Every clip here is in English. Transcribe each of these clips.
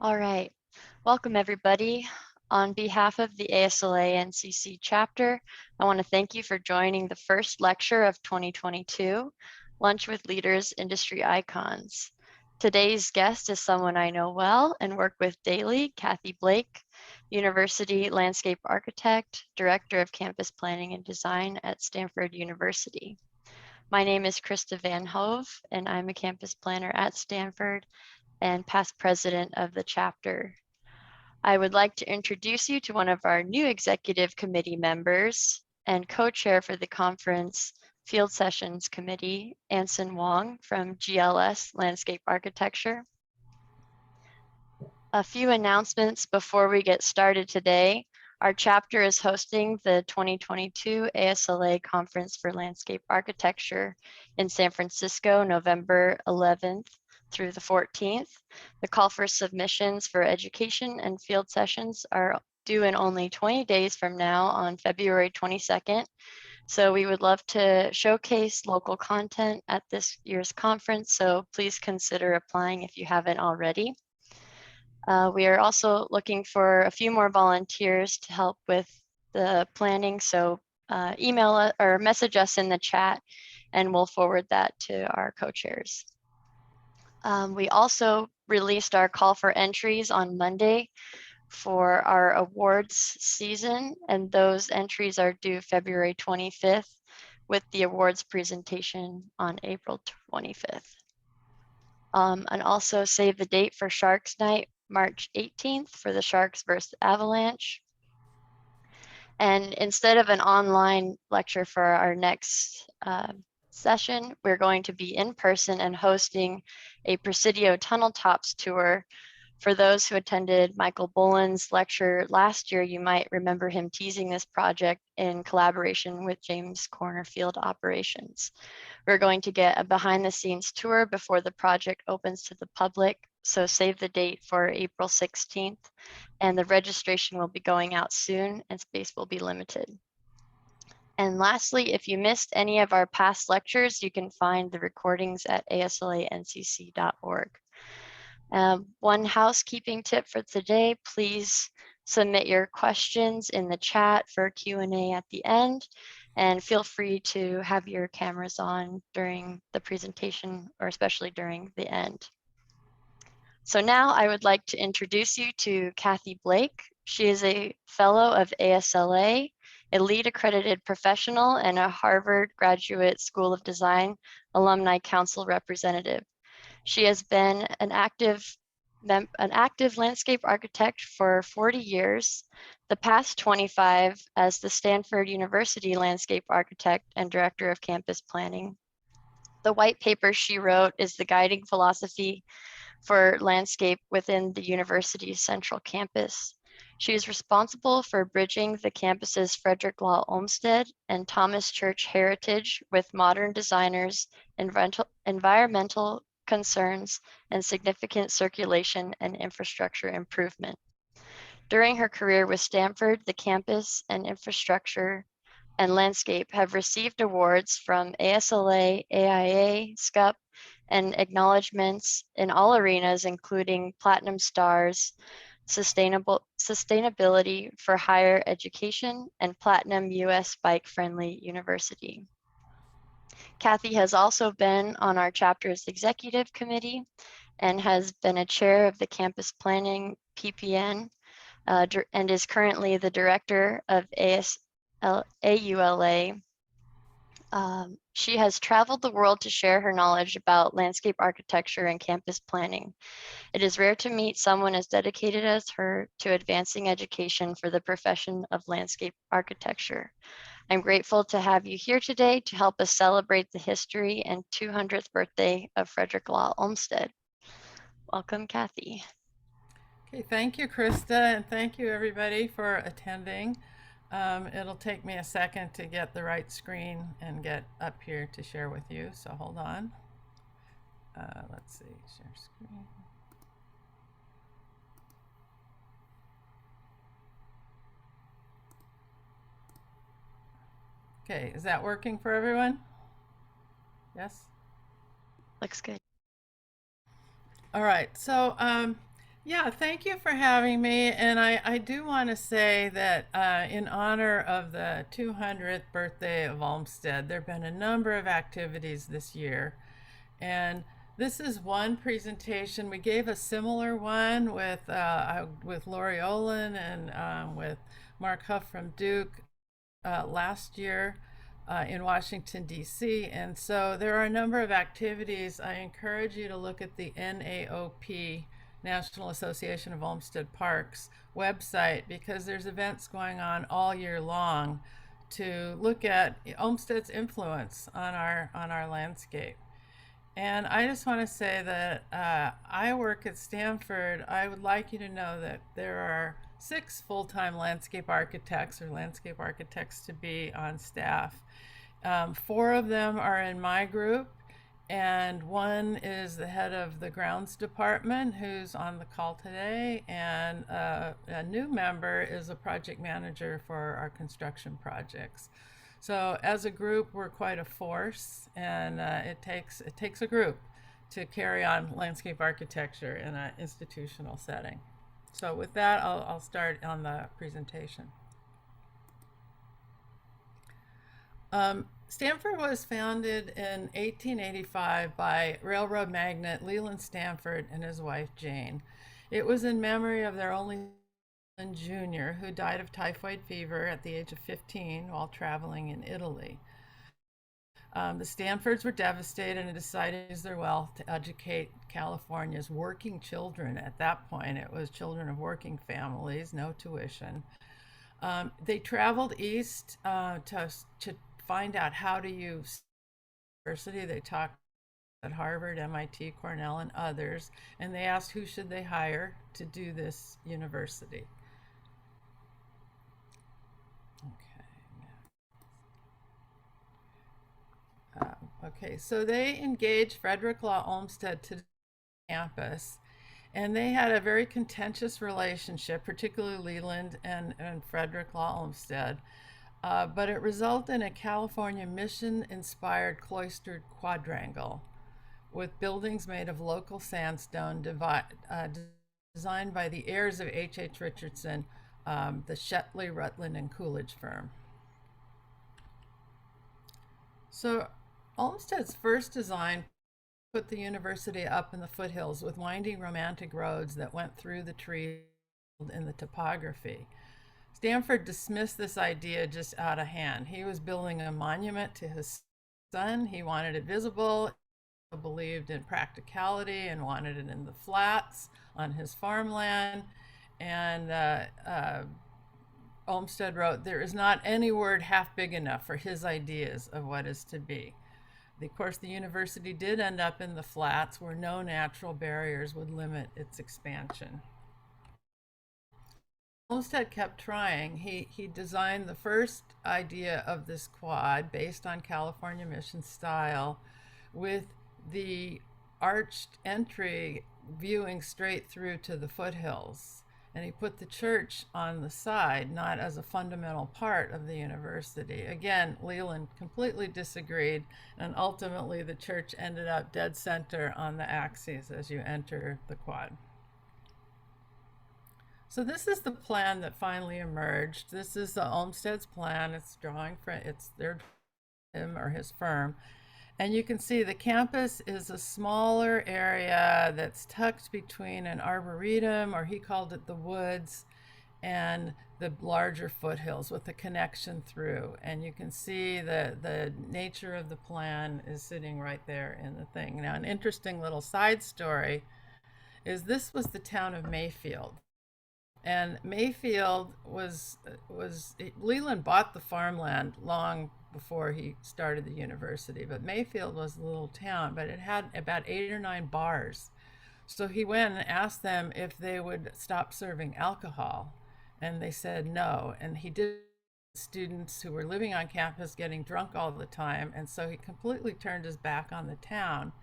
All right. Welcome, everybody. On behalf of the ASLA NCC chapter, I want to thank you for joining the first lecture of 2022, Lunch with Leaders, Industry Icons. Today's guest is someone I know well and work with daily, Cathy Blake, University Landscape Architect, Director of Campus Planning and Design at Stanford University. My name is Krista Van Hove, and I'm a campus planner at Stanford and past president of the chapter. I would like to introduce you to one of our new executive committee members and co-chair for the conference Field Sessions Committee, Anson Wong from GLS Landscape Architecture. A few announcements before we get started today. Our chapter is hosting the 2022 ASLA Conference for Landscape Architecture in San Francisco, November 11th through the 14th. The call for submissions for education and field sessions are due in only 20 days from now on February 22nd. So we would love to showcase local content at this year's conference, so please consider applying if you haven't already. We are also looking for a few more volunteers to help with the planning, so email or message us in the chat and we'll forward that to our co-chairs. We also released our call for entries on Monday for our awards season, and those entries are due February 25th with the awards presentation on April 25th. And also save the date for Sharks Night, March 18th for the Sharks versus Avalanche. And instead of an online lecture for our next session, we're going to be in person and hosting a Presidio Tunnel Tops tour. For those who attended Michael Boland's lecture last year, you might remember him teasing this project in collaboration with James Corner Field Operations. We're going to get a behind the scenes tour before the project opens to the public. So save the date for April 16th, and the registration will be going out soon and space will be limited. And lastly, if you missed any of our past lectures, you can find the recordings at aslancc.org. One housekeeping tip for today, please submit your questions in the chat for Q&A at the end, and feel free to have your cameras on during the presentation or especially during the end. So now I would like to introduce you to Cathy Blake. She is a fellow of ASLA, a LEED accredited professional, and a Harvard Graduate School of Design Alumni Council representative. She has been an active landscape architect for 40 years, the past 25 as the Stanford University landscape architect and director of campus planning. The white paper she wrote is the guiding philosophy for landscape within the university's central campus. She is responsible for bridging the campus's Frederick Law Olmsted and Thomas Church heritage with modern designers, environmental concerns, and significant circulation and infrastructure improvement. During her career with Stanford, the campus and infrastructure and landscape have received awards from ASLA, AIA, SCUP, and acknowledgements in all arenas, including Platinum Stars, Sustainability for Higher Education, and Platinum US Bike Friendly University. Cathy has also been on our chapter's executive committee and has been a chair of the campus planning PPN and is currently the director of AULA. She has traveled the world to share her knowledge about landscape architecture and campus planning. It is rare to meet someone as dedicated as her to advancing education for the profession of landscape architecture. I'm grateful to have you here today to help us celebrate the history and 200th birthday of Frederick Law Olmsted. Welcome, Cathy. Okay, thank you, Krista, and thank you everybody for attending. It'll take me a second to get the right screen and get up here to share with you, so hold on. Let's see, share screen. Okay, is that working for everyone? Yes? Looks good. All right, so Yeah, thank you for having me. And I do want to say that in honor of the 200th birthday of Olmsted, there have been a number of activities this year. And this is one presentation. We gave a similar one with Lori Olin and with Mark Huff from Duke last year in Washington, D.C. And so there are a number of activities. I encourage you to look at the NAOP, National Association of Olmsted Parks website, because there's events going on all year long to look at Olmsted's influence on our landscape. And I just want to say that I work at Stanford. I would like you to know that there are 6 full-time landscape architects or landscape architects to be on staff. 4 of them are in my group, and 1 is the head of the grounds department who's on the call today, and a new member is a project manager for our construction projects. So as a group, we're quite a force, and it takes a group to carry on landscape architecture in an institutional setting. So with that, I'll start on the presentation. Stanford was founded in 1885 by railroad magnate Leland Stanford and his wife Jane. It was in memory of their only son, Jr., who died of typhoid fever at the age of 15 while traveling in Italy. The Stanfords were devastated and decided to use their wealth to educate California's working children. At that point, it was children of working families, no tuition. They traveled east to find out how to use university. They talked at Harvard, MIT, Cornell, and others, and they asked who should they hire to do this university. Okay, so they engaged Frederick Law Olmsted to the campus, and they had a very contentious relationship, particularly Leland and Frederick Law Olmsted. But it resulted in a California mission-inspired cloistered quadrangle with buildings made of local sandstone designed by the heirs of H.H. Richardson, the Shetley, Rutland, and Coolidge firm. So Olmsted's first design put the university up in the foothills with winding romantic roads that went through the trees in the topography. Stanford dismissed this idea just out of hand. He was building a monument to his son. He wanted it visible, believed in practicality, and wanted it in the flats on his farmland. And Olmsted wrote, "There is not any word half big enough for his ideas of what is to be." Of course, the university did end up in the flats where no natural barriers would limit its expansion. Olmsted kept trying. He designed the first idea of this quad based on California mission style with the arched entry viewing straight through to the foothills. And he put the church on the side, not as a fundamental part of the university. Again, Leland completely disagreed, and ultimately the church ended up dead center on the axes as you enter the quad. So this is the plan that finally emerged. This is the Olmsted's plan. It's their him or his firm. And you can see the campus is a smaller area that's tucked between an arboretum, or he called it the woods, and the larger foothills with a connection through. And you can see the nature of the plan is sitting right there in the thing. Now, an interesting little side story is this was the town of Mayfield. And Mayfield Leland bought the farmland long before he started the university, but Mayfield was a little town, but it had about 8 or 9 bars. So he went and asked them if they would stop serving alcohol, and they said no. And he did students who were living on campus getting drunk all the time, and so he completely turned his back on the town.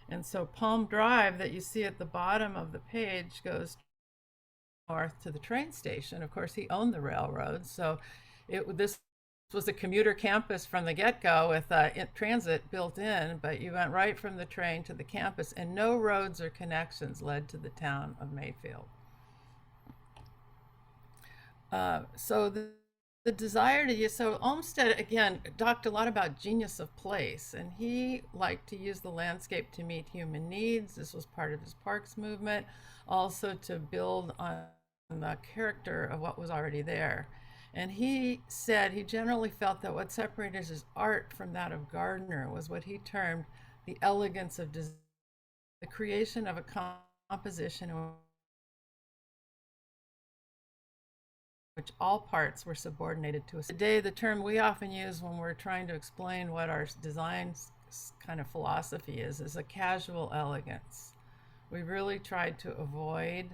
And so Palm Drive that you see at the bottom of the page goes north to the train station. Of course, he owned the railroad, so this was a commuter campus from the get-go with transit built in, but you went right from the train to the campus, and no roads or connections led to the town of Mayfield. So the desire to use, so Olmsted, again, talked a lot about genius of place, and he liked to use the landscape to meet human needs. This was part of his parks movement, also to build on the character of what was already there. And he said he generally felt that what separated his art from that of Gardner was what he termed the elegance of design, the creation of a composition which all parts were subordinated to us. Today, the term we often use when we're trying to explain what our design kind of philosophy is a casual elegance. We really tried to avoid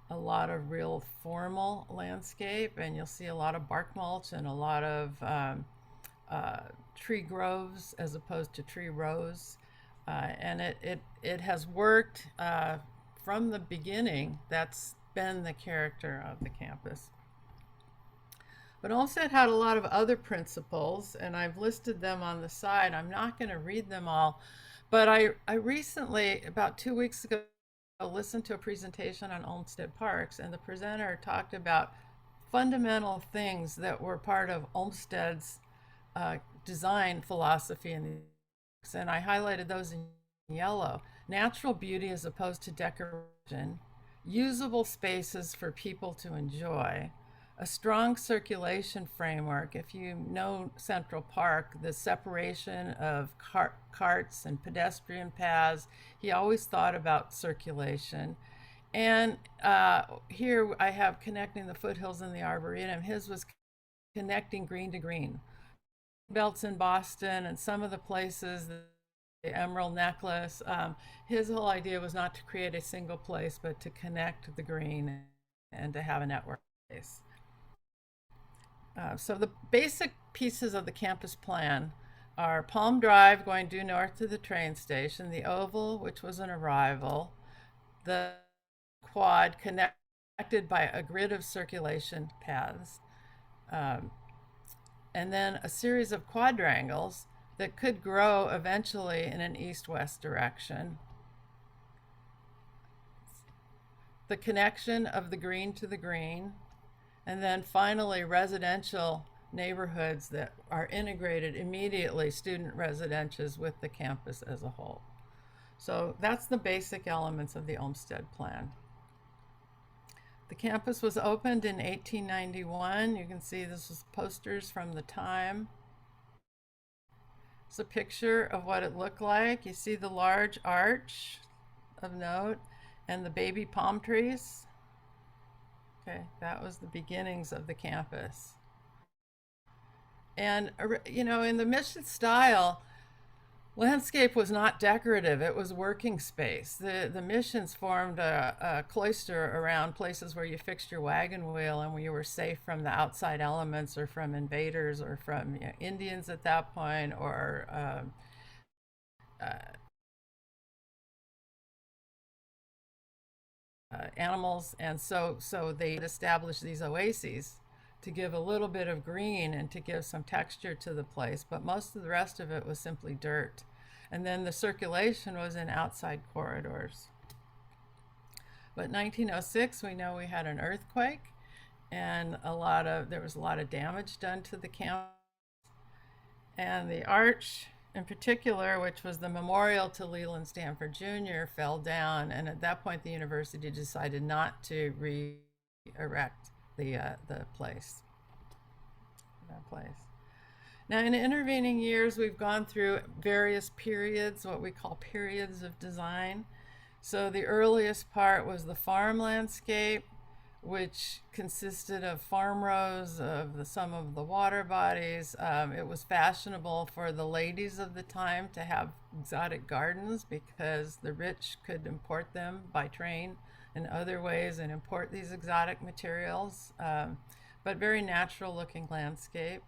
a lot of real formal landscape, and you'll see a lot of bark mulch and a lot of tree groves as opposed to tree rows. And it has worked from the beginning. That's been the character of the campus. But Olmsted had a lot of other principles, and I've listed them on the side. I'm not going to read them all, but I recently, about 2 weeks ago, listened to a presentation on Olmsted Parks, and the presenter talked about fundamental things that were part of Olmsted's design philosophy, and I highlighted those in yellow. Natural beauty as opposed to decoration, usable spaces for people to enjoy, a strong circulation framework. If you know Central Park, the separation of carts and pedestrian paths, he always thought about circulation. And here I have connecting the foothills and the Arboretum. His was connecting green to green. Belts in Boston and some of the places, the Emerald Necklace, his whole idea was not to create a single place, but to connect the green and to have a network place. So the basic pieces of the campus plan are Palm Drive going due north to the train station, the Oval, which was an arrival, the quad connected by a grid of circulation paths, and then a series of quadrangles that could grow eventually in an east-west direction. The connection of the green to the green, and then finally residential neighborhoods that are integrated immediately, student residences with the campus as a whole. So that's the basic elements of the Olmsted plan. The campus was opened in 1891. You can see this is posters from the time. It's a picture of what it looked like. You see the large arch of note and the baby palm trees. Okay, that was the beginnings of the campus. And, you know, in the mission style, landscape was not decorative, it was working space. The missions formed a cloister around places where you fixed your wagon wheel and where you were safe from the outside elements or from invaders or from Indians at that point, or animals. And so they established these oases to give a little bit of green and to give some texture to the place, but most of the rest of it was simply dirt. And then the circulation was in outside corridors. But 1906, we know we had an earthquake, and there was a lot of damage done to the campus. And the arch in particular, which was the memorial to Leland Stanford Jr., fell down, and at that point the university decided not to re-erect the place. That place. Now, in intervening years, we've gone through various periods, what we call periods of design. So the earliest part was the farm landscape, which consisted of farm rows of some of the water bodies. It was fashionable for the ladies of the time to have exotic gardens because the rich could import them by train in other ways and import these exotic materials, but very natural looking landscape.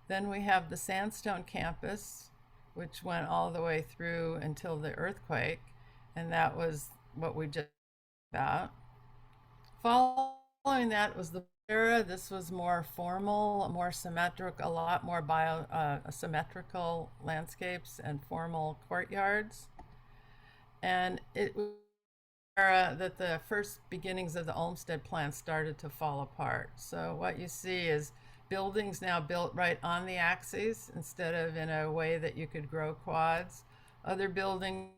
Then we have the sandstone campus, which went all the way through until the earthquake, and that was what we just about. Following that was the era, this was more formal, more symmetric, a lot more symmetrical landscapes and formal courtyards. And it was era that the first beginnings of the Olmsted plan started to fall apart. So what you see is buildings now built right on the axes instead of in a way that you could grow quads. Other buildings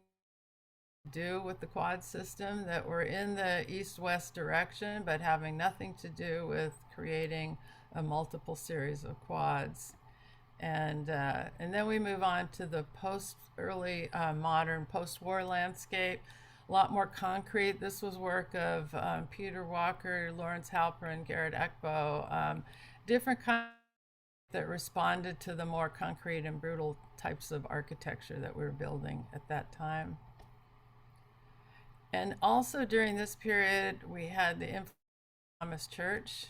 do with the quad system that were in the east-west direction, but having nothing to do with creating a multiple series of quads. And then we move on to the early modern post-war landscape. A lot more concrete. This was work of Peter Walker, Lawrence Halpern, Garrett Ekbo, different kinds that responded to the more concrete and brutal types of architecture that we were building at that time. And also during this period, we had the influence of Thomas Church.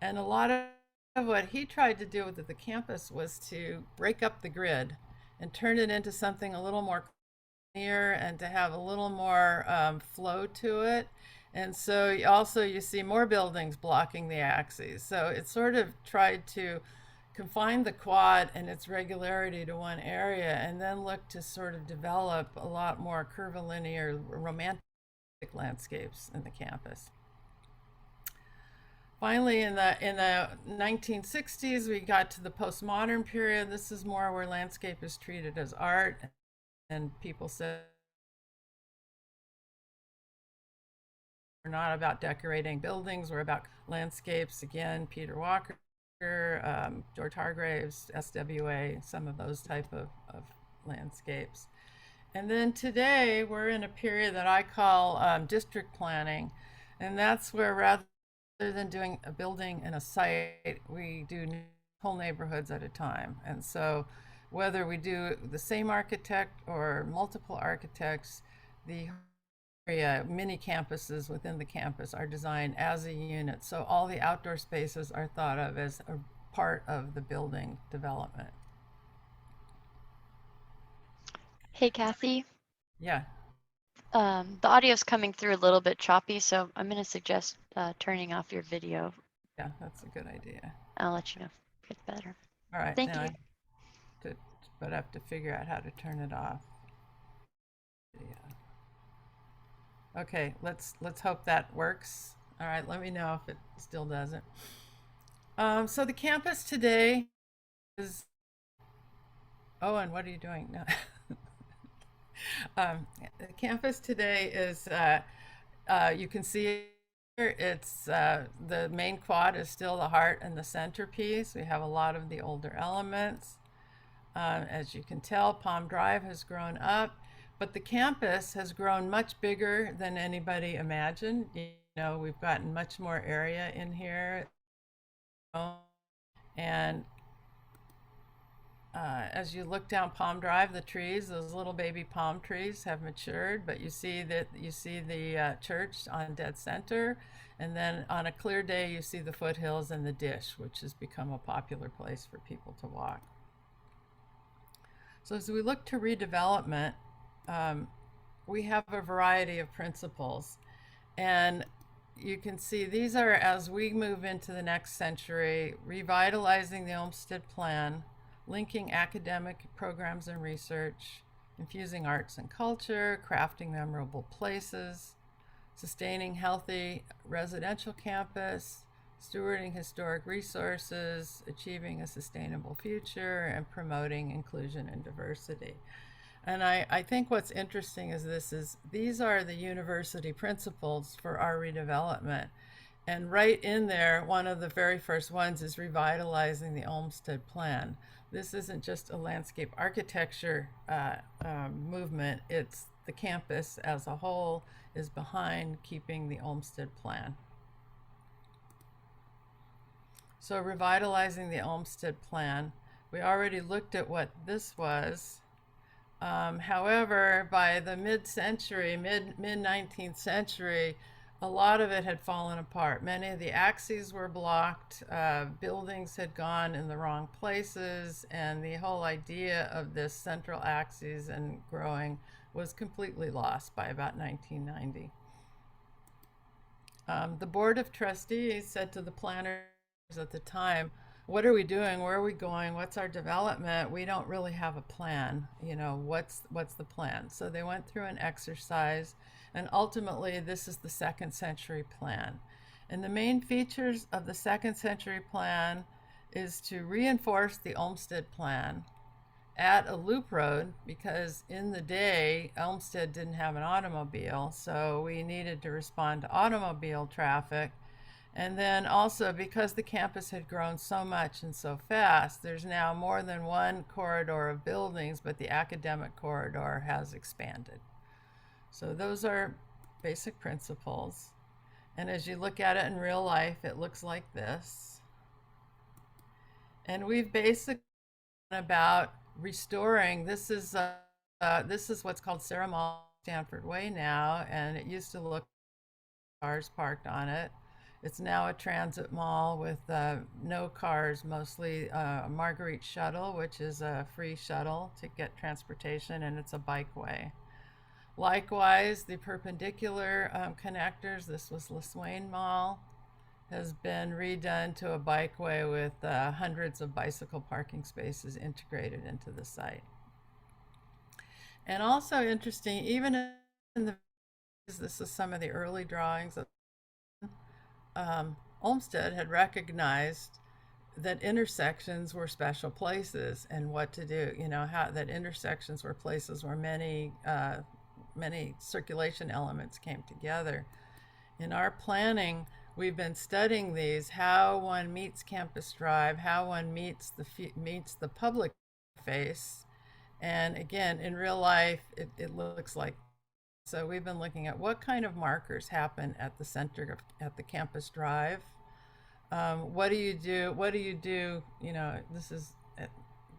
And a lot of what he tried to do with the campus was to break up the grid and turn it into something a little more clear and to have a little more flow to it. And so you see more buildings blocking the axes. So it sort of tried to confine the quad and its regularity to one area and then look to sort of develop a lot more curvilinear, romantic landscapes in the campus. Finally, in the 1960s, we got to the postmodern period. This is more where landscape is treated as art, and people said we're not about decorating buildings, we're about landscapes. Again, Peter Walker, George Hargraves, SWA, some of those type of landscapes. And then today, we're in a period that I call district planning, and that's where rather than doing a building in a site, we do whole neighborhoods at a time. And so whether we do the same architect or multiple architects, the area, mini campuses within the campus are designed as a unit. So all the outdoor spaces are thought of as a part of the building development. Hey, Cathy. Yeah. The audio is coming through a little bit choppy, so I'm going to suggest turning off your video. Yeah, that's a good idea. I'll let you know if it gets better. All right. Thank now you. but I have to figure out how to turn it off. Yeah. Okay, let's hope that works. All right, let me know if it still doesn't. So the campus today is. Oh, and what are you doing? No. The campus today is. You can see it's the main quad is still the heart and the centerpiece. We have a lot of the older elements. As you can tell, Palm Drive has grown up, but the campus has grown much bigger than anybody imagined. You know, we've gotten much more area in here. And as you look down Palm Drive, the trees, those little baby palm trees have matured, but you see the church on dead center, and then on a clear day you see the foothills and the Dish, which has become a popular place for people to walk. So as we look to redevelopment, we have a variety of principles, and you can see these are, as we move into the next century, revitalizing the Olmsted Plan, linking academic programs and research, infusing arts and culture, crafting memorable places, sustaining healthy residential campus, stewarding historic resources, achieving a sustainable future, and promoting inclusion and diversity. And I think what's interesting is these are the university principles for our redevelopment. And right in there, one of the very first ones is revitalizing the Olmsted Plan. This isn't just a landscape architecture movement, it's the campus as a whole is behind keeping the Olmsted Plan. So revitalizing the Olmsted Plan, we already looked at what this was. However, by the mid-century, mid-19th century, a lot of it had fallen apart. Many of the axes were blocked, buildings had gone in the wrong places, and the whole idea of this central axis and growing was completely lost by about 1990. The Board of Trustees said to the planners at the time, what are we doing? Where are we going? What's our development? We don't really have a plan. What's the plan? So they went through an exercise, and ultimately this is the second century plan. And the main features of the second century plan is to reinforce the Olmsted plan at a loop road, because in the day Olmsted didn't have an automobile, so we needed to respond to automobile traffic. And then also, because the campus had grown so much and so fast, there's now more than one corridor of buildings, but the academic corridor has expanded. So those are basic principles. And as you look at it in real life, it looks like this. And we've basically about restoring, this is what's called Sarah Mall Stanford Way now, and it used to look cars parked on it. It's now a transit mall with no cars, mostly a Marguerite shuttle, which is a free shuttle to get transportation, and it's a bikeway. Likewise, the perpendicular connectors, this was LaSwain Mall, has been redone to a bikeway with hundreds of bicycle parking spaces integrated into the site. And also interesting, even in the, this is some of the early drawings of Olmsted had recognized that intersections were special places and what to do, how that intersections were places where many circulation elements came together. In our planning, we've been studying these, how one meets Campus Drive, how one meets the public face. And again, in real life, it looks like, so we've been looking at what kind of markers happen at the center at the Campus Drive. What do you do, this is at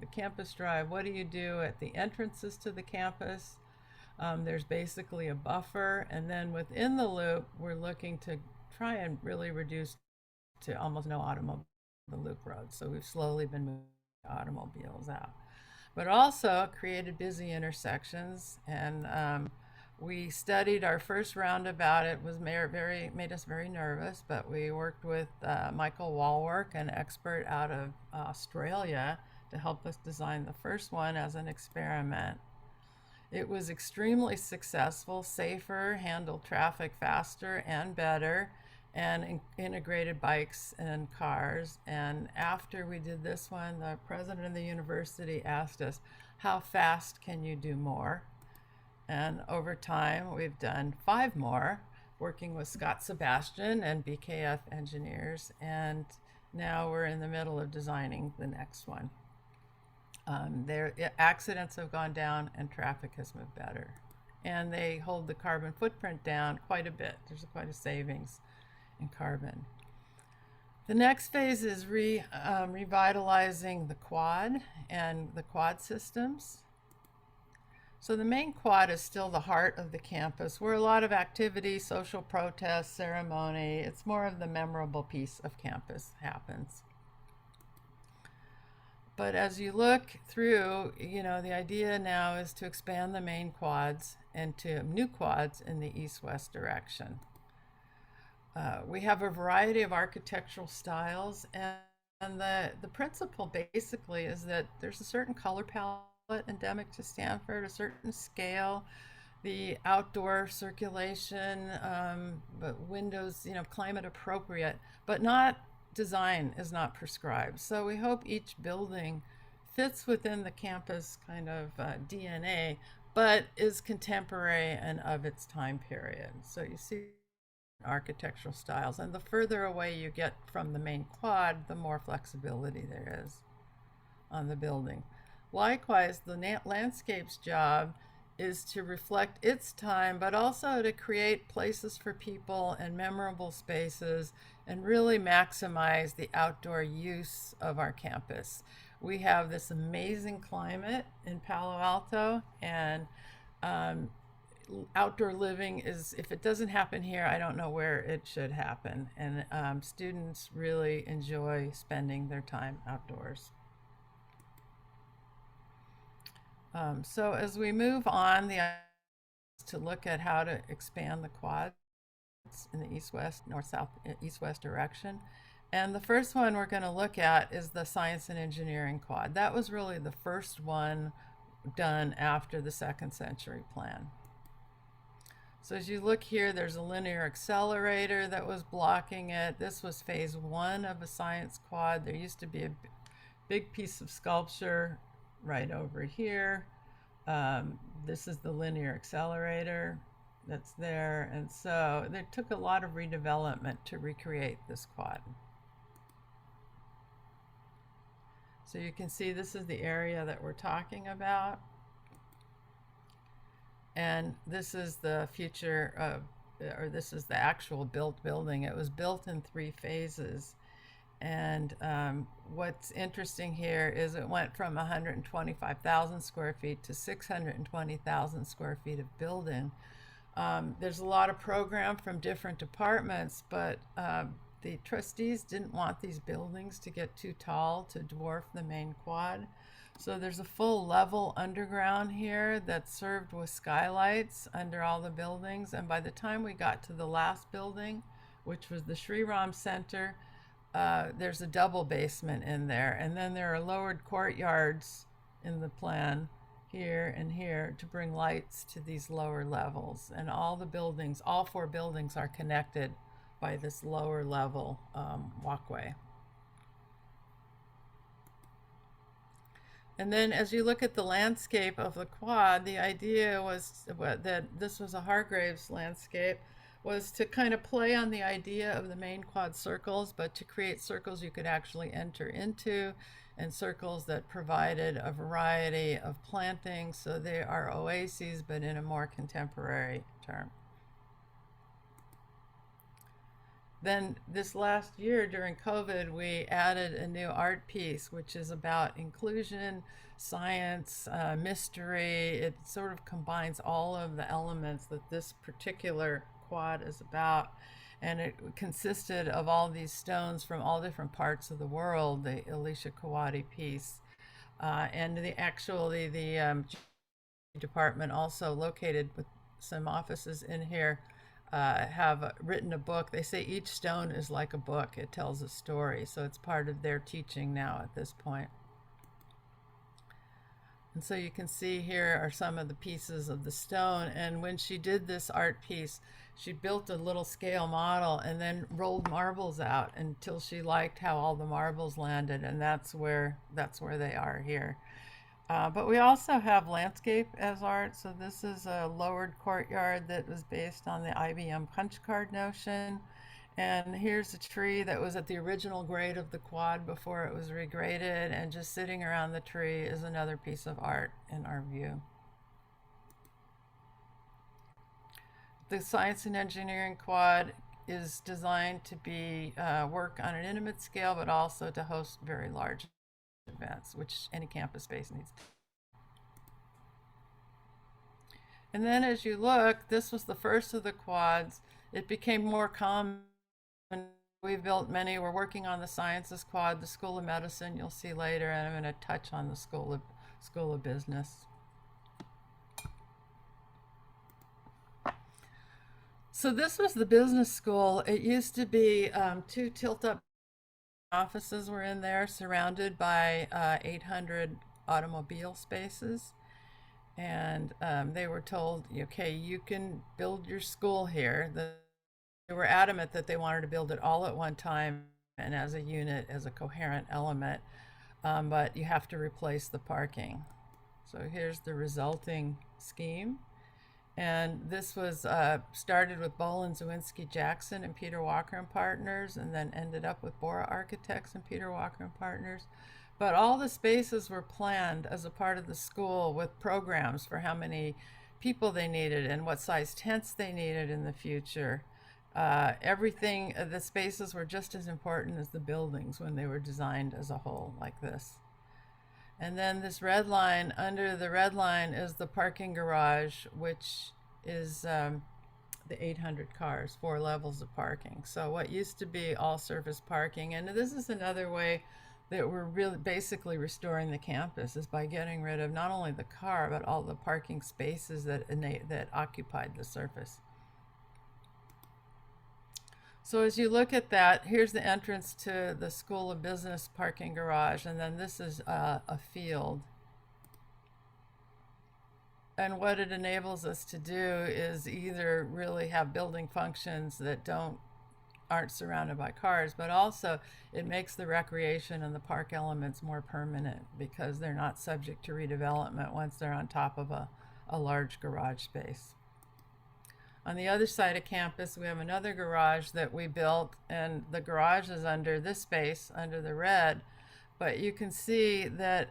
the Campus Drive, what do you do at the entrances to the campus? There's basically a buffer, and then within the loop, we're looking to try and really reduce to almost no automobile loop roads. So we've slowly been moving automobiles out, but also created busy intersections. And we studied our first roundabout. It was made us very nervous, but we worked with Michael Walwork, an expert out of Australia, to help us design the first one as an experiment. It was extremely successful, safer, handled traffic faster and better, and integrated bikes and cars. And after we did this one, the president of the university asked us, how fast can you do more? And over time, we've done 5 more, working with Scott Sebastian and BKF engineers. And now we're in the middle of designing the next one. Their accidents have gone down and traffic has moved better. And they hold the carbon footprint down quite a bit. There's quite a savings in carbon. The next phase is revitalizing the quad and the quad systems. So the main quad is still the heart of the campus, where a lot of activity, social protest, ceremony, it's more of the memorable piece of campus happens. But as you look through, the idea now is to expand the main quads into new quads in the east-west direction. We have a variety of architectural styles, and the principle basically is that there's a certain color palette endemic to Stanford, a certain scale, the outdoor circulation, but windows, climate appropriate, but not design is not prescribed. So we hope each building fits within the campus kind of DNA, but is contemporary and of its time period. So you see architectural styles, and the further away you get from the main quad, the more flexibility there is on the building. Likewise, the landscape's job is to reflect its time, but also to create places for people and memorable spaces and really maximize the outdoor use of our campus. We have this amazing climate in Palo Alto, and outdoor living is, if it doesn't happen here, I don't know where it should happen. And students really enjoy spending their time outdoors. So as we move on, to look at how to expand the quad. in the east-west, north-south, east-west direction. And the first one we're going to look at is the science and engineering quad. That was really the first one done after the second century plan. So as you look here, there's a linear accelerator that was blocking it. This was phase one of a science quad. There used to be a big piece of sculpture right over here. This is the linear accelerator that's there. And so it took a lot of redevelopment to recreate this quad. So you can see this is the area that we're talking about. And this is the future of, or this is the actual built building. It was built in 3 phases. And what's interesting here is it went from 125,000 square feet to 620,000 square feet of building. There's a lot of program from different departments, but the trustees didn't want these buildings to get too tall to dwarf the main quad. So there's a full level underground here that's served with skylights under all the buildings. And by the time we got to the last building, which was the Sri Ram Center, there's a double basement in there. And then there are lowered courtyards in the plan here and here to bring lights to these lower levels. And all the buildings, all 4 buildings are connected by this lower level walkway. And then as you look at the landscape of the quad, the idea was that this was a Hargraves landscape, was to kind of play on the idea of the main quad circles, but to create circles you could actually enter into, and circles that provided a variety of plantings. So they are oases, but in a more contemporary term. Then this last year during COVID, we added a new art piece, which is about inclusion, science, mystery. It sort of combines all of the elements that this particular quad is about. And it consisted of all these stones from all different parts of the world, the Alicia Kawadi piece. And the department also located with some offices in here have written a book. They say each stone is like a book. It tells a story. So it's part of their teaching now at this point. And so you can see here are some of the pieces of the stone. And when she did this art piece, she built a little scale model and then rolled marbles out until she liked how all the marbles landed. And that's where they are here. But we also have landscape as art. So this is a lowered courtyard that was based on the IBM punch card notion. And here's a tree that was at the original grade of the quad before it was regraded. And just sitting around the tree is another piece of art in our view. The science and engineering quad is designed to be work on an intimate scale, but also to host very large events, which any campus space needs. And then as you look, this was the first of the quads. It became more common. We've built many. We're working on the sciences quad, the School of Medicine, you'll see later, and I'm going to touch on the School of Business. So this was the business school. It used to be 2 tilt-up offices were in there, surrounded by 800 automobile spaces. And they were told, okay, you can build your school here. They were adamant that they wanted to build it all at one time and as a unit, as a coherent element, but you have to replace the parking. So here's the resulting scheme. And this was started with Bolin, Zawinski, Jackson, and Peter Walker and Partners, and then ended up with Bora Architects and Peter Walker and Partners. But all the spaces were planned as a part of the school with programs for how many people they needed and what size tents they needed in the future. Everything, the spaces were just as important as the buildings when they were designed as a whole like this. And then this red line, under the red line is the parking garage, which is the 800 cars, 4 levels of parking. So what used to be all surface parking, and this is another way that we're really basically restoring the campus, is by getting rid of not only the car, but all the parking spaces that occupied the surface. So as you look at that, here's the entrance to the School of Business parking garage, and then this is a field. And what it enables us to do is either really have building functions that aren't surrounded by cars, but also it makes the recreation and the park elements more permanent because they're not subject to redevelopment once they're on top of a large garage space. On the other side of campus, we have another garage that we built, and the garage is under this space, under the red. But you can see that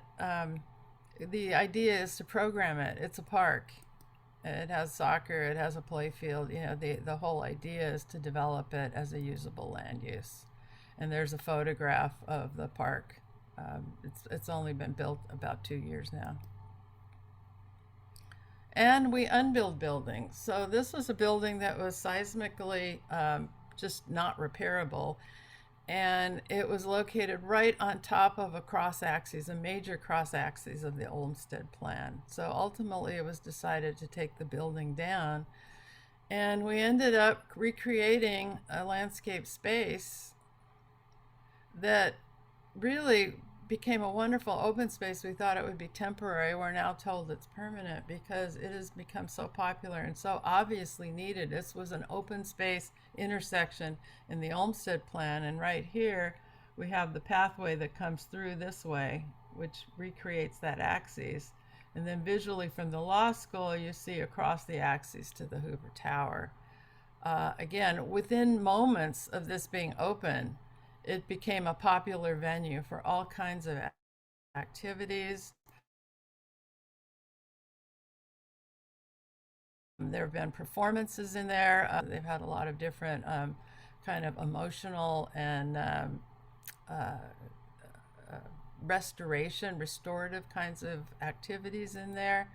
the idea is to program it. It's a park. It has soccer, it has a play field. You know, the whole idea is to develop it as a usable land use. And there's a photograph of the park. It's only been built about 2 years now. And we unbuild buildings. So this was a building that was seismically just not repairable. And it was located right on top of a cross axis, a major cross axis of the Olmsted plan. So ultimately it was decided to take the building down. And we ended up recreating a landscape space that really became a wonderful open space. We thought it would be temporary. We're now told it's permanent because it has become so popular and so obviously needed. This was an open space intersection in the Olmsted plan, and right here we have the pathway that comes through this way, which recreates that axis. And then visually from the law school, you see across the axis to the Hoover Tower. Again, within moments of this being open, it became a popular venue for all kinds of activities. There have been performances in there. They've had a lot of different kind of emotional and restorative kinds of activities in there.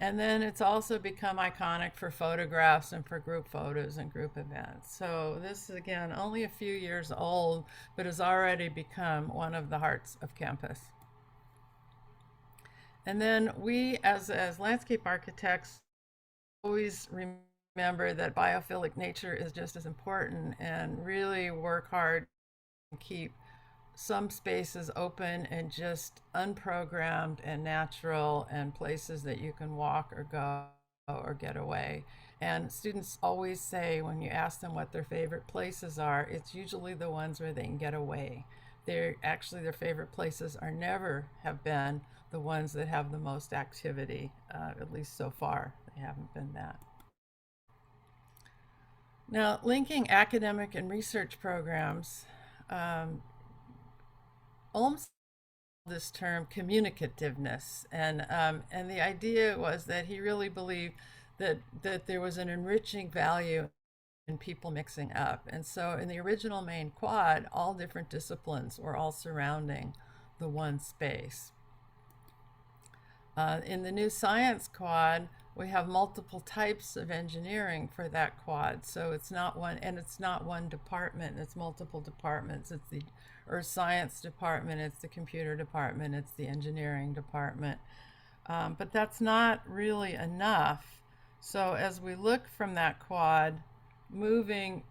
And then it's also become iconic for photographs and for group photos and group events. So this is, again, only a few years old, but has already become one of the hearts of campus. And then we, as landscape architects, always remember that biophilic nature is just as important and really work hard to keep some spaces open and just unprogrammed and natural, and places that you can walk or go or get away. And students always say, when you ask them what their favorite places are, it's usually the ones where they can get away. Their favorite places are never have been the ones that have the most activity, at least so far. They haven't been that. Now, linking academic and research programs, Olmsted called this term communicativeness, and the idea was that he really believed that there was an enriching value in people mixing up. And so in the original main quad, all different disciplines were all surrounding the one space. In the new science quad, we have multiple types of engineering for that quad. So it's not one department, it's multiple departments. It's the earth science department, it's the computer department, it's the engineering department. But that's not really enough. So as we look from that quad, moving,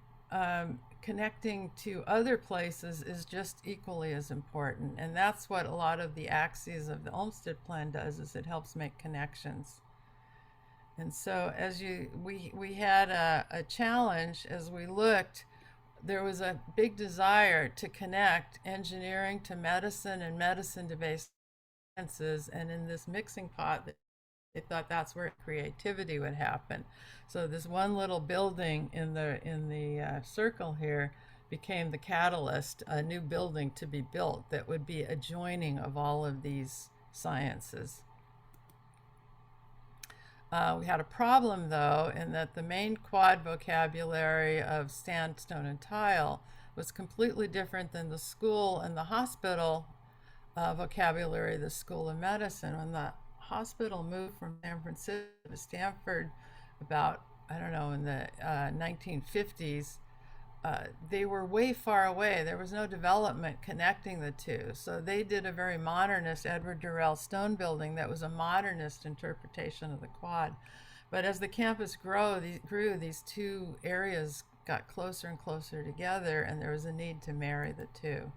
connecting to other places is just equally as important. And that's what a lot of the axes of the Olmsted plan does, is it helps make connections. And so we had a challenge as we looked. There was a big desire to connect engineering to medicine and medicine to basic sciences. And in this mixing pot, they thought that's where creativity would happen. So this one little building in the circle here became the catalyst, a new building to be built that would be adjoining of all of these sciences. We had a problem, though, in that the main quad vocabulary of sandstone and tile was completely different than the school and the hospital vocabulary of the School of Medicine. When the hospital moved from San Francisco to Stanford about, I don't know, in the 1950s, they were way far away. There was no development connecting the two. So they did a very modernist Edward Durrell stone building that was a modernist interpretation of the quad. But as the campus grew, these two areas got closer and closer together, and there was a need to marry the two.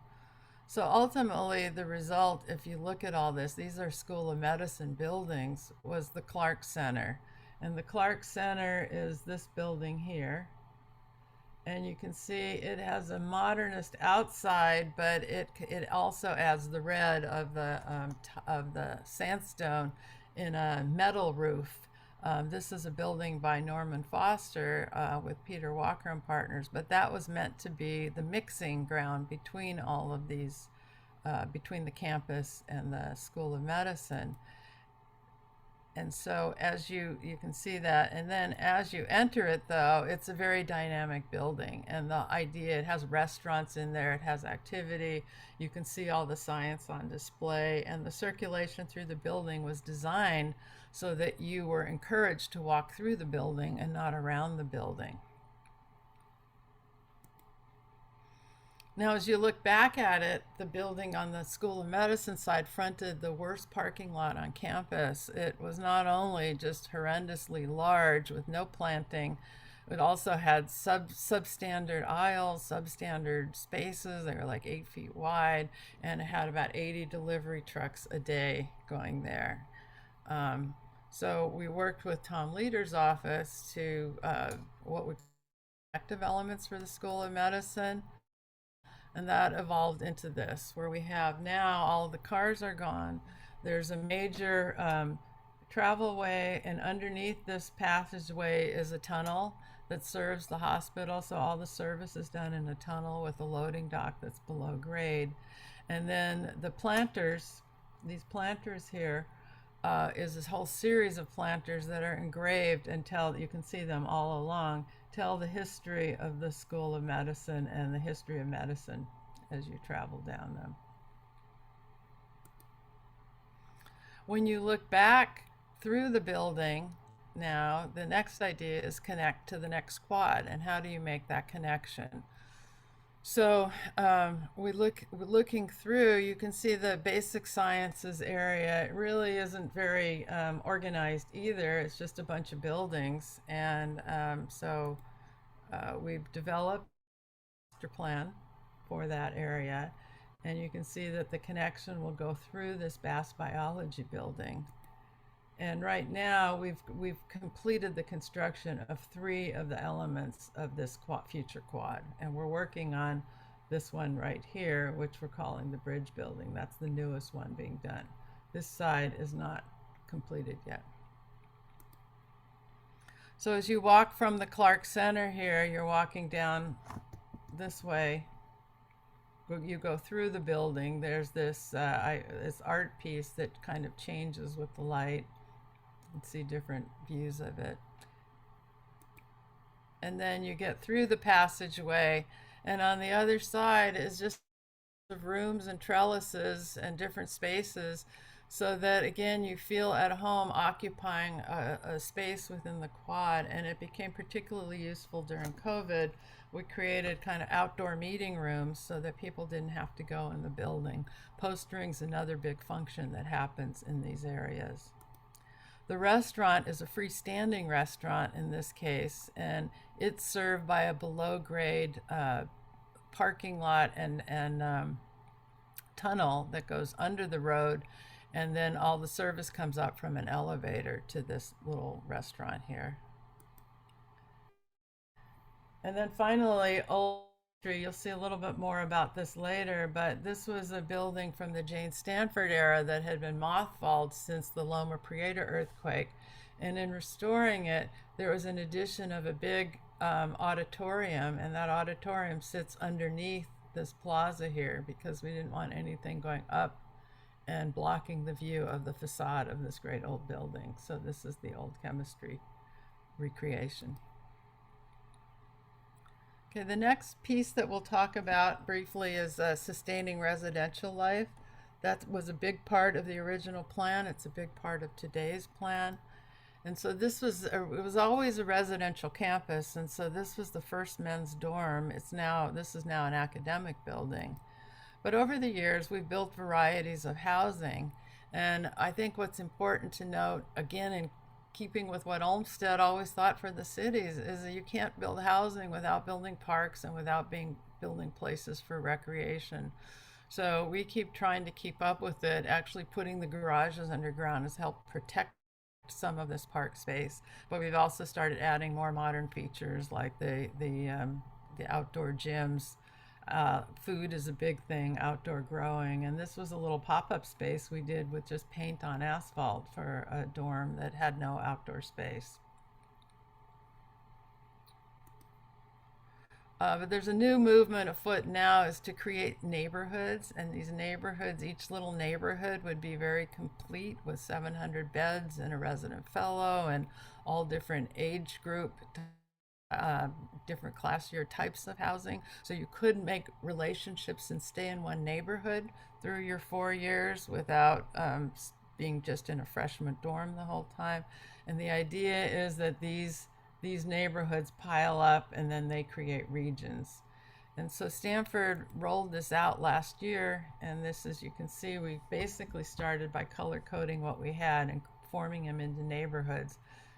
So ultimately, the result, if you look at all this, these are School of Medicine buildings, was the Clark Center. And the Clark Center is this building here. And you can see it has a modernist outside, but it also adds the red of the sandstone in a metal roof. This is a building by Norman Foster with Peter Walker and Partners, but that was meant to be the mixing ground between all of these, between the campus and the School of Medicine. And so as you can see that, and then as you enter it, though, it's a very dynamic building. And the idea, it has restaurants in there, it has activity, you can see all the science on display, and the circulation through the building was designed so that you were encouraged to walk through the building and not around the building. Now, as you look back at it, the building on the School of Medicine side fronted the worst parking lot on campus. It was not only just horrendously large with no planting, it also had substandard aisles, substandard spaces. They were like 8 feet wide, and it had about 80 delivery trucks a day going there. So we worked with Tom Leader's office to what we call active elements for the School of Medicine. And that evolved into this, where we have now all of the cars are gone. There's a major travel way, and underneath this passageway is a tunnel that serves the hospital. So all the service is done in a tunnel with a loading dock that's below grade. And then the planters, these planters here, is this whole series of planters that are engraved and you can see them all along, tell the history of the School of Medicine and the history of medicine as you travel down them. When you look back through the building now, the next idea is connect to the next quad, and how do you make that connection? So looking through, you can see the basic sciences area. It really isn't very organized either. It's just a bunch of buildings. And we've developed a master plan for that area. And you can see that the connection will go through this Bass Biology building. And right now, we've completed the construction of 3 of the elements of this future quad. And we're working on this one right here, which we're calling the bridge building. That's the newest one being done. This side is not completed yet. So as you walk from the Clark Center here, you're walking down this way. You go through the building. There's this art piece that kind of changes with the light. And see different views of it. And then you get through the passageway, and on the other side is just rooms and trellises and different spaces, so that again you feel at home occupying a space within the quad. And it became particularly useful during COVID. We created kind of outdoor meeting rooms so that people didn't have to go in the building. Postering's another big function that happens in these areas. The restaurant is a freestanding restaurant in this case, and it's served by a below-grade parking lot and tunnel that goes under the road, and then all the service comes up from an elevator to this little restaurant here. And then finally, you'll see a little bit more about this later, but this was a building from the Jane Stanford era that had been mothballed since the Loma Prieta earthquake. And in restoring it, there was an addition of a big auditorium, and that auditorium sits underneath this plaza here because we didn't want anything going up and blocking the view of the facade of this great old building. So this is the old chemistry recreation. Okay, the next piece that we'll talk about briefly is sustaining residential life. That was a big part of the original plan. It's a big part of today's plan. And so it was always a residential campus, and so this was the first men's dorm. This is now an academic building. But over the years, we've built varieties of housing. And I think what's important to note, again, in keeping with what Olmsted always thought for the cities, is that you can't build housing without building parks and without building places for recreation. So we keep trying to keep up with it. Actually, putting the garages underground has helped protect some of this park space, but we've also started adding more modern features like the outdoor gyms. Food is a big thing, outdoor growing, and this was a little pop-up space we did with just paint on asphalt for a dorm that had no outdoor space. But there's a new movement afoot now, is to create neighborhoods, and these neighborhoods, each little neighborhood would be very complete with 700 beds and a resident fellow and all different age group, different class year types of housing. So you could make relationships and stay in one neighborhood through your 4 years without being just in a freshman dorm the whole time. And the idea is that these neighborhoods pile up and then they create regions. And so Stanford rolled this out last year, and this, as you can see, we basically started by color coding what we had and forming them into neighborhoods,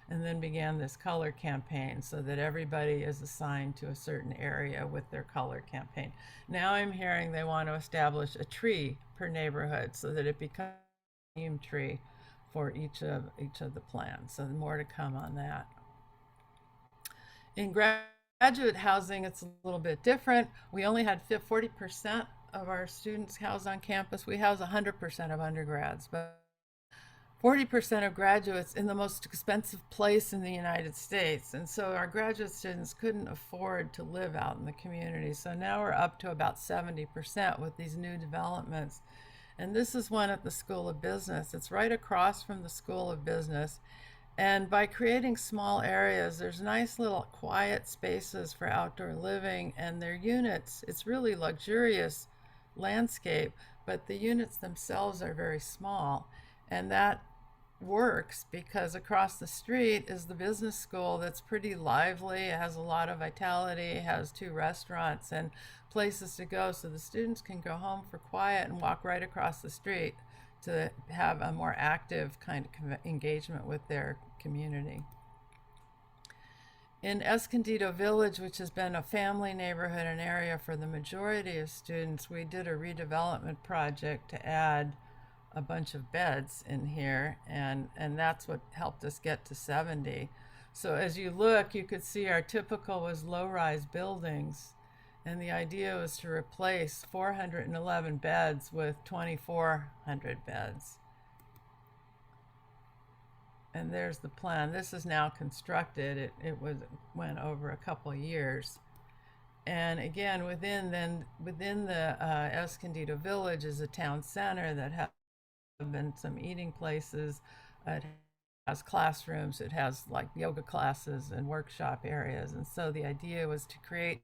and then began this color campaign so that everybody is assigned to a certain area with their color campaign. Now I'm hearing they want to establish a tree per neighborhood so that it becomes a theme tree for each of the plans. So more to come on that. In graduate housing, it's a little bit different. We only had 40% of our students housed on campus. We house 100% of undergrads, but 40% of graduates in the most expensive place in the United States. And so our graduate students couldn't afford to live out in the community. So now we're up to about 70% with these new developments. And this is one at the School of Business. It's right across from the School of Business. And by creating small areas, there's nice little quiet spaces for outdoor living, and their units, it's really luxurious landscape, but the units themselves are very small. And that works because across the street is the business school that's pretty lively. It has a lot of vitality, it has 2 restaurants and places to go, so the students can go home for quiet and walk right across the street to have a more active kind of engagement with their community. In Escondido Village, which has been a family neighborhood and area for the majority of students, we did a redevelopment project to add a bunch of beds in here, and that's what helped us get to 70. So as you look, you could see our typical was low-rise buildings, and the idea was to replace 411 beds with 2,400 beds. And there's the plan. This is now constructed. It went over a couple years. And again, within the Escondido Village is a town center that has been some eating places. It has classrooms. It has like yoga classes and workshop areas. And so the idea was to create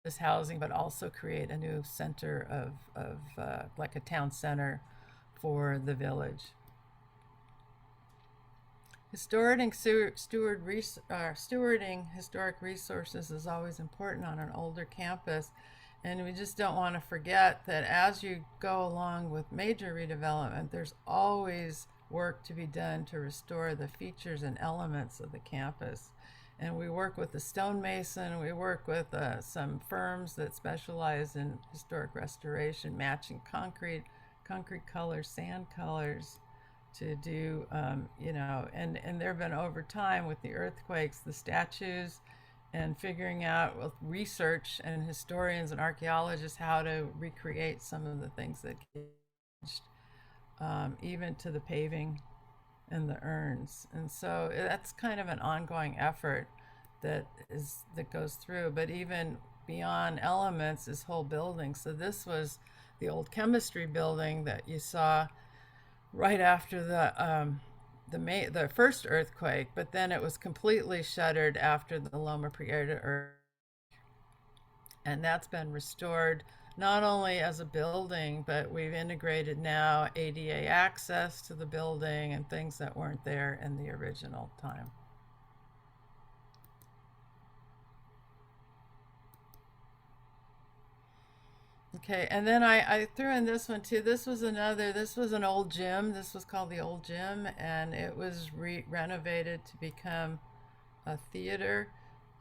this housing, but also create a new center of like a town center for the village. Stewarding historic resources is always important on an older campus, and we just don't want to forget that as you go along with major redevelopment, there's always work to be done to restore the features and elements of the campus. And we work with the stonemason, we work with some firms that specialize in historic restoration, matching concrete colors, sand colors, to do, you know, and there have been over time with the earthquakes, the statues, and figuring out with research and historians and archaeologists how to recreate some of the things that changed, even to the paving and the urns. And so that's kind of an ongoing effort that goes through, but even beyond elements is whole buildings. So this was the old chemistry building that you saw right after the first earthquake, but then it was completely shuttered after the Loma Prieta earthquake. And that's been restored not only as a building, but we've integrated now ADA access to the building and things that weren't there in the original time. Okay, and then I threw in this one too. This was an old gym. This was called the old gym, and it was renovated to become a theater.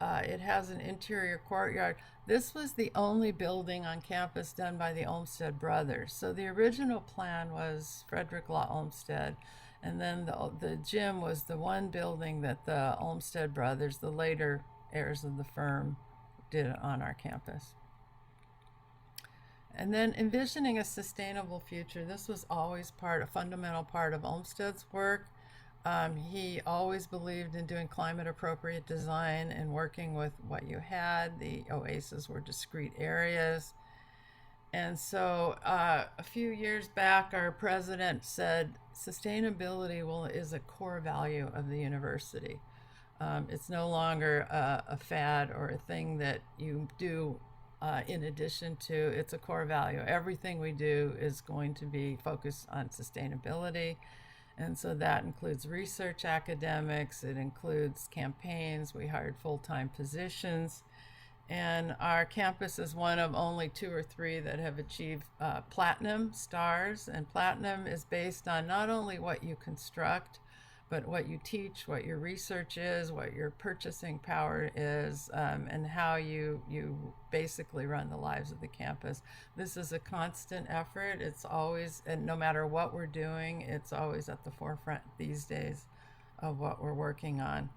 It has an interior courtyard. This was the only building on campus done by the Olmsted brothers. So the original plan was Frederick Law Olmsted, and then the gym was the one building that the Olmsted brothers, the later heirs of the firm, did on our campus. And then envisioning a sustainable future. This was always a fundamental part of Olmsted's work. He always believed in doing climate appropriate design and working with what you had. The oases were discrete areas. And so a few years back, our president said sustainability is a core value of the university. It's no longer a fad or a thing that you do in addition to, it's a core value. Everything we do is going to be focused on sustainability. And so that includes research academics, it includes campaigns, we hired full-time positions. And our campus is one of only 2 or 3 that have achieved platinum stars. And platinum is based on not only what you construct, but what you teach, what your research is, what your purchasing power is, and how you basically run the lives of the campus. This is a constant effort. It's always, and no matter what we're doing, it's always at the forefront these days of what we're working on.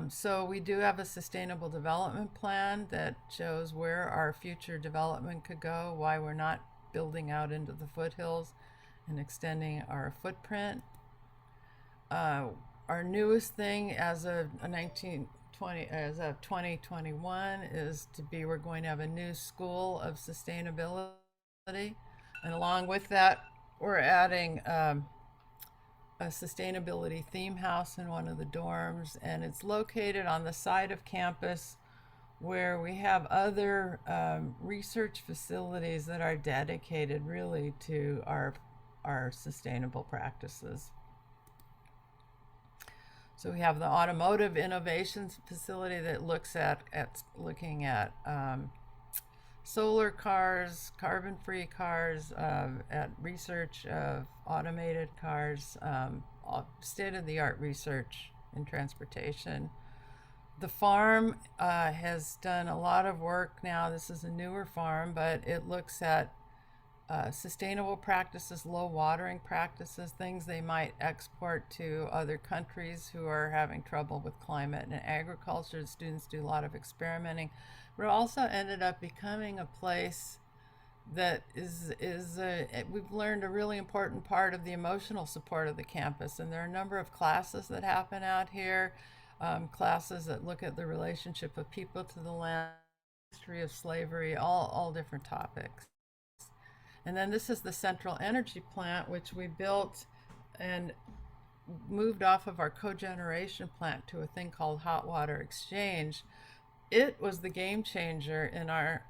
So we do have a sustainable development plan that shows where our future development could go, why we're not building out into the foothills and extending our footprint. Our newest thing as of 2021 is we're going to have a new school of sustainability, and along with that, we're adding a sustainability theme house in one of the dorms, and it's located on the side of campus where we have other research facilities that are dedicated really to our sustainable practices. So we have the automotive innovations facility that looks looking at solar cars, carbon-free cars, at research of automated cars, state-of-the-art research in transportation. The farm has done a lot of work now. This is a newer farm, but it looks at sustainable practices, low watering practices, things they might export to other countries who are having trouble with climate and agriculture. The students do a lot of experimenting, but it also ended up becoming a place that we've learned a really important part of the emotional support of the campus. And there are a number of classes that happen out here, classes that look at the relationship of people to the land, history of slavery, all different topics. And then this is the central energy plant, which we built and moved off of our cogeneration plant to a thing called hot water exchange. It was the game changer in our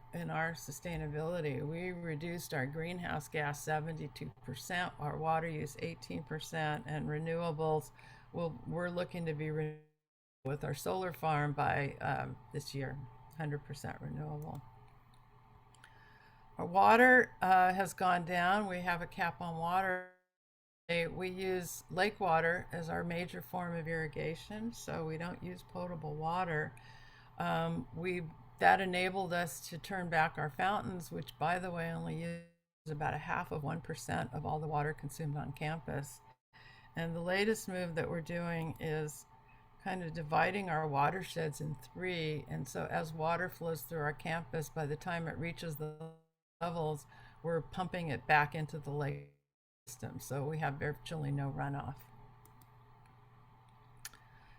sustainability. We reduced our greenhouse gas 72%, our water use 18%, and renewables, we're looking to be renewable with our solar farm by this year, 100% renewable. Our water has gone down. We have a cap on water. We use lake water as our major form of irrigation, so we don't use potable water. That enabled us to turn back our fountains, which, by the way, only use about 0.5% of all the water consumed on campus. And the latest move that we're doing is kind of dividing our watersheds in 3. And so as water flows through our campus, by the time it reaches the levels, we're pumping it back into the lake system. So we have virtually no runoff.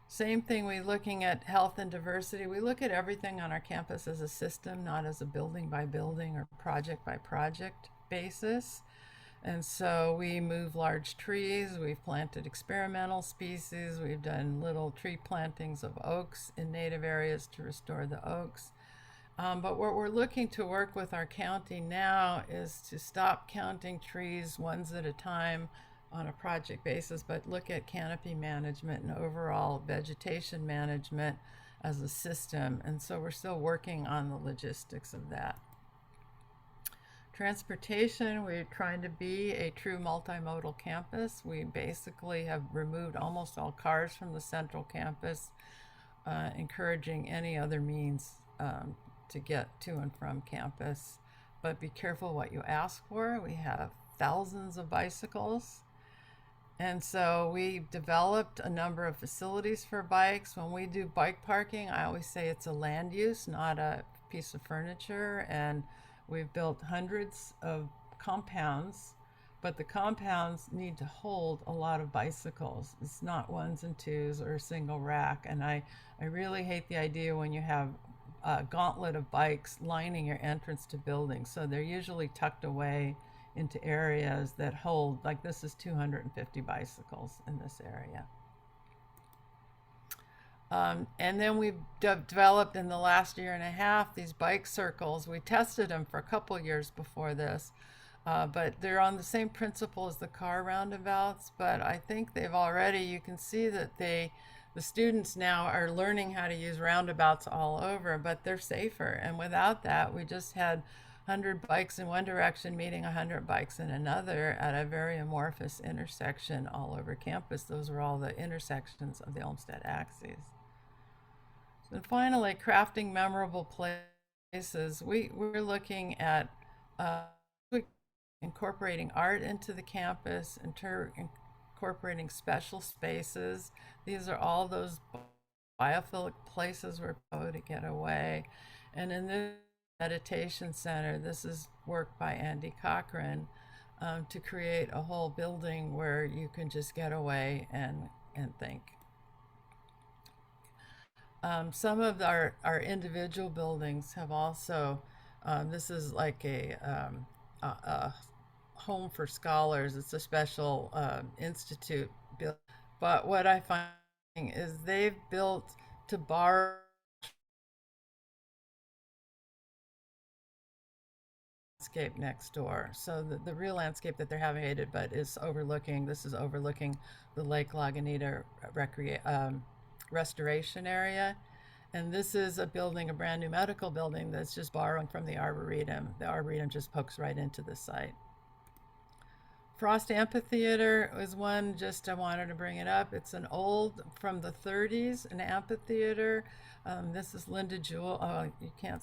Same thing, we're looking at health and diversity. We look at everything on our campus as a system, not as a building by building or project by project basis. And so we move large trees, we've planted experimental species, we've done little tree plantings of oaks in native areas to restore the oaks. But what we're looking to work with our county now is to stop counting trees ones at a time on a project basis, but look at canopy management and overall vegetation management as a system. And so we're still working on the logistics of that. Transportation, we're trying to be a true multimodal campus. We basically have removed almost all cars from the central campus, encouraging any other means to get to and from campus. But be careful what you ask for. We have thousands of bicycles. And so we developed a number of facilities for bikes. When we do bike parking, I always say it's a land use, not a piece of furniture. And we've built hundreds of compounds, but the compounds need to hold a lot of bicycles. It's not ones and twos or a single rack. And I really hate the idea when you have a gauntlet of bikes lining your entrance to buildings. So they're usually tucked away into areas that hold, like this is 250 bicycles in this area. And then we've developed in the last year and a half these bike circles. We tested them for a couple years before this, but they're on the same principle as the car roundabouts. But I think they've already, you can see that the students now are learning how to use roundabouts all over, but they're safer. And without that, we just had 100 bikes in one direction meeting 100 bikes in another at a very amorphous intersection all over campus. Those were all the intersections of the Olmsted axes. And finally, crafting memorable places. We're looking at incorporating art into the campus, incorporating special spaces. These are all those biophilic places where people go to get away. And in this meditation center, this is work by Andy Cochran, to create a whole building where you can just get away and think. Some of our individual buildings have also, this is like a home for scholars. It's a special institute built. But what I find is they've built to borrow landscape next door. So the real landscape that they're having hated, but is overlooking, this is overlooking the Lake Lagunita restoration area. And this is a building, a brand new medical building that's just borrowing from the Arboretum. The Arboretum just pokes right into the site. Frost Amphitheater is one, just I wanted to bring it up. It's an old, from the 30s, an amphitheater. This is Linda Jewell. Oh, you can't,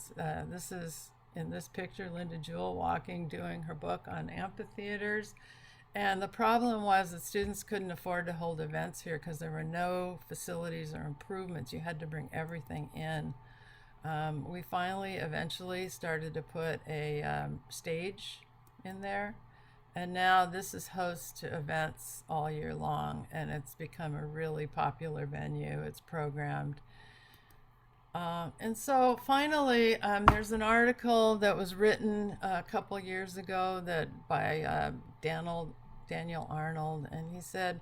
this is, in this picture, Linda Jewell walking, doing her book on amphitheaters. And the problem was that students couldn't afford to hold events here because there were no facilities or improvements. You had to bring everything in. We finally, eventually, started to put a stage in there. And now this is host to events all year long, and it's become a really popular venue. It's programmed. And so finally, there's an article that was written a couple years ago by Daniel Arnold, and he said,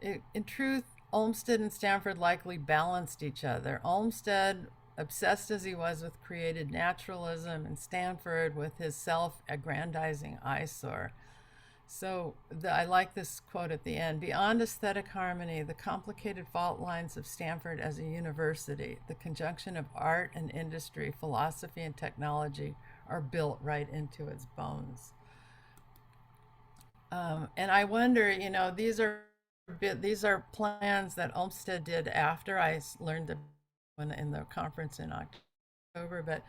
in truth, Olmsted and Stanford likely balanced each other. Olmsted, obsessed as he was with created naturalism, and Stanford with his self-aggrandizing eyesore. So I like this quote at the end. Beyond aesthetic harmony, the complicated fault lines of Stanford as a university, the conjunction of art and industry, philosophy and technology are built right into its bones. And I wonder, you know, these are plans that Olmsted did after I learned in the conference in October. But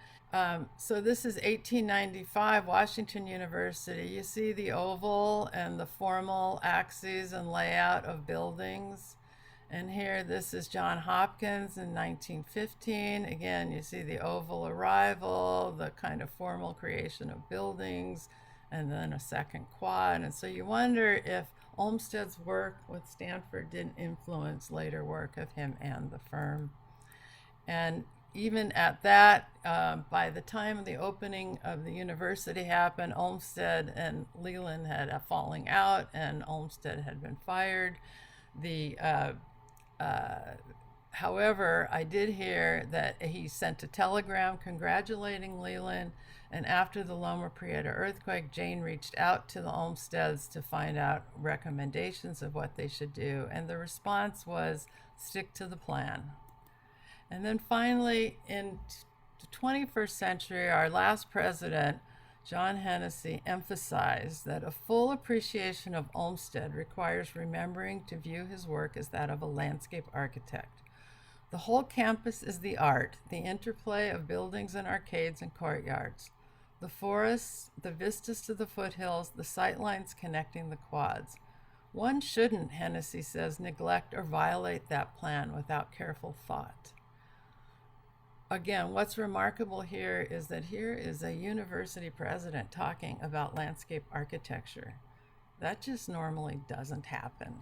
so this is 1895, Washington University. You see the oval and the formal axes and layout of buildings. And here, this is John Hopkins in 1915. Again, you see the oval arrival, the kind of formal creation of buildings, and then a second quad. And so you wonder if Olmsted's work with Stanford didn't influence later work of him and the firm. And even at that, by the time the opening of the university happened, Olmsted and Leland had a falling out, and Olmsted had been fired. However, I did hear that he sent a telegram congratulating Leland, and after the Loma Prieta earthquake, Jane reached out to the Olmsteds to find out recommendations of what they should do, and the response was, stick to the plan. And then finally, in the 21st century, our last president John Hennessy emphasized that a full appreciation of Olmsted requires remembering to view his work as that of a landscape architect. The whole campus is the art, the interplay of buildings and arcades and courtyards. The forests, the vistas to the foothills, the sightlines connecting the quads. One shouldn't, Hennessy says, neglect or violate that plan without careful thought. Again, what's remarkable here is that here is a university president talking about landscape architecture. That just normally doesn't happen.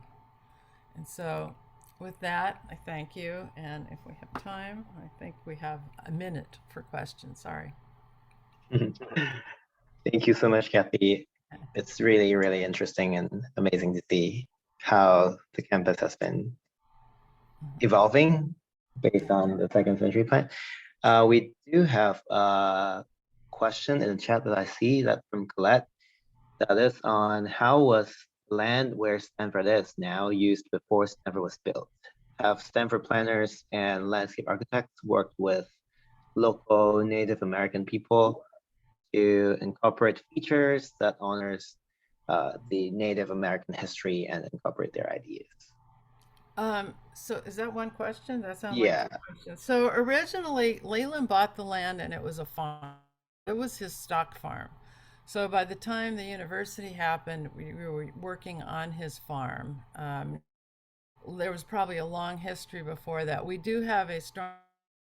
And so with that, I thank you. And if we have time, I think we have a minute for questions. Sorry. Thank you so much, Cathy. It's really, really interesting and amazing to see how the campus has been evolving based on the second century plan. We do have a question in the chat that I see that's from Colette. That is on how was land where Stanford is now used before Stanford was built? Have Stanford planners and landscape architects worked with local Native American people to incorporate features that honors the Native American history and incorporate their ideas? So is that one question? That sounds Yeah. like two questions. So originally, Leland bought the land and it was a farm. It was his stock farm. So by the time the university happened, we were working on his farm. There was probably a long history before that. We do have a strong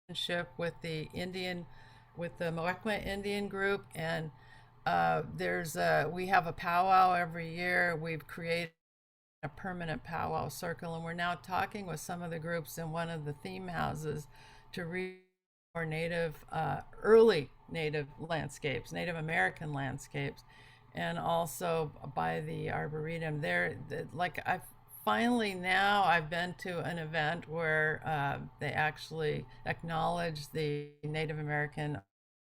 relationship with the Muwekma Indian group, and we have a powwow every year. We've created a permanent powwow circle, and we're now talking with some of the groups in one of the theme houses to read more early native landscapes, Native American landscapes, and also by the Arboretum. I've been to an event where they actually acknowledge the Native American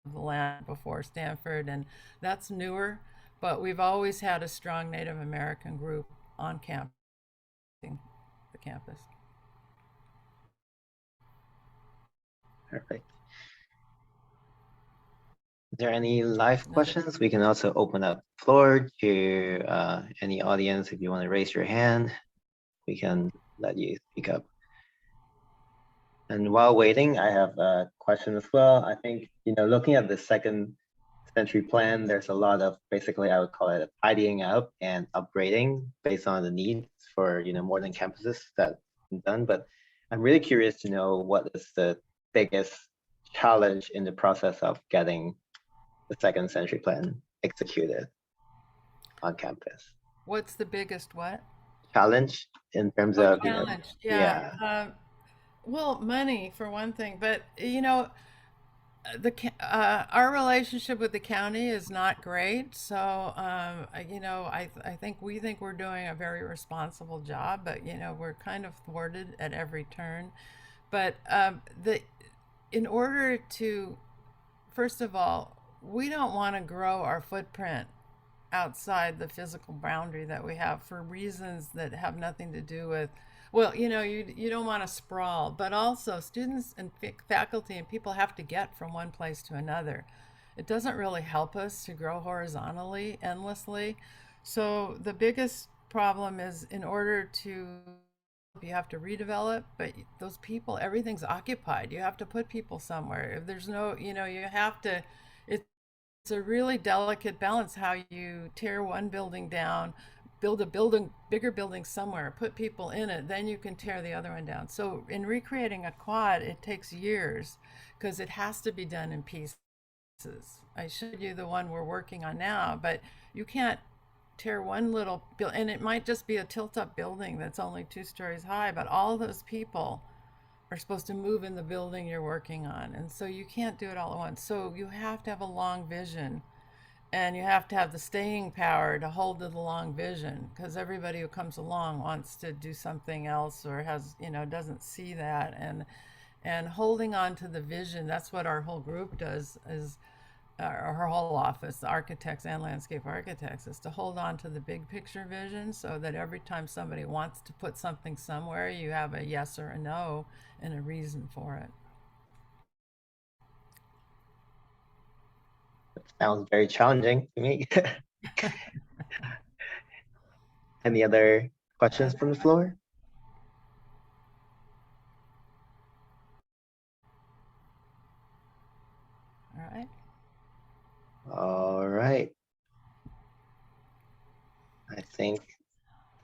of the land before Stanford, and that's newer, but we've always had a strong Native American group on campus, the campus. Perfect. Is there any live questions? We can also open up the floor to any audience. If you want to raise your hand, we can let you speak up. And while waiting, I have a question as well. I think, looking at the second century plan, there's a lot of, basically, I would call it a tidying up and upgrading based on the needs for, modern campuses that's been done. But I'm really curious to know what is the biggest challenge in the process of getting the second century plan executed on campus. What's the biggest what? Challenge in terms of, challenge. Yeah. Well, money for one thing, but our relationship with the county is not great. So I think we think we're doing a very responsible job, but we're kind of thwarted at every turn. But in order to, first of all, we don't want to grow our footprint outside the physical boundary that we have for reasons that have nothing to do with, well, you don't want to sprawl, but also students and faculty and people have to get from one place to another. It doesn't really help us to grow horizontally endlessly. So the biggest problem is, in order to, you have to redevelop, but those people, everything's occupied. You have to put people somewhere. If there's no, you have to, it's a really delicate balance how you tear one building down, build a bigger building somewhere, put people in it, then you can tear the other one down. So in recreating a quad, it takes years because it has to be done in pieces. I showed you the one we're working on now, but you can't tear one little building, and it might just be a tilt-up building that's only 2 stories high, but all those people are supposed to move in the building you're working on, and so you can't do it all at once. So you have to have a long vision, and you have to have the staying power to hold to the long vision, because everybody who comes along wants to do something else or has, doesn't see that, and holding on to the vision. That's what our whole group does, is our whole office, architects and landscape architects, is to hold on to the big picture vision so that every time somebody wants to put something somewhere, you have a yes or a no and a reason for it. It sounds very challenging to me. Any other questions from the floor? All right. All right. I think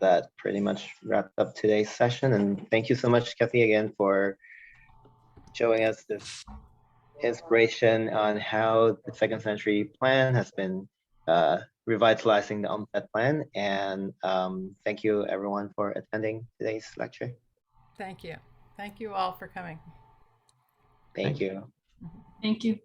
that pretty much wrapped up today's session. And thank you so much, Cathy, again, for showing us this inspiration on how the second century plan has been revitalizing the Olmsted plan. And thank you, everyone, for attending today's lecture. Thank you. Thank you all for coming. Thank you. Thank you.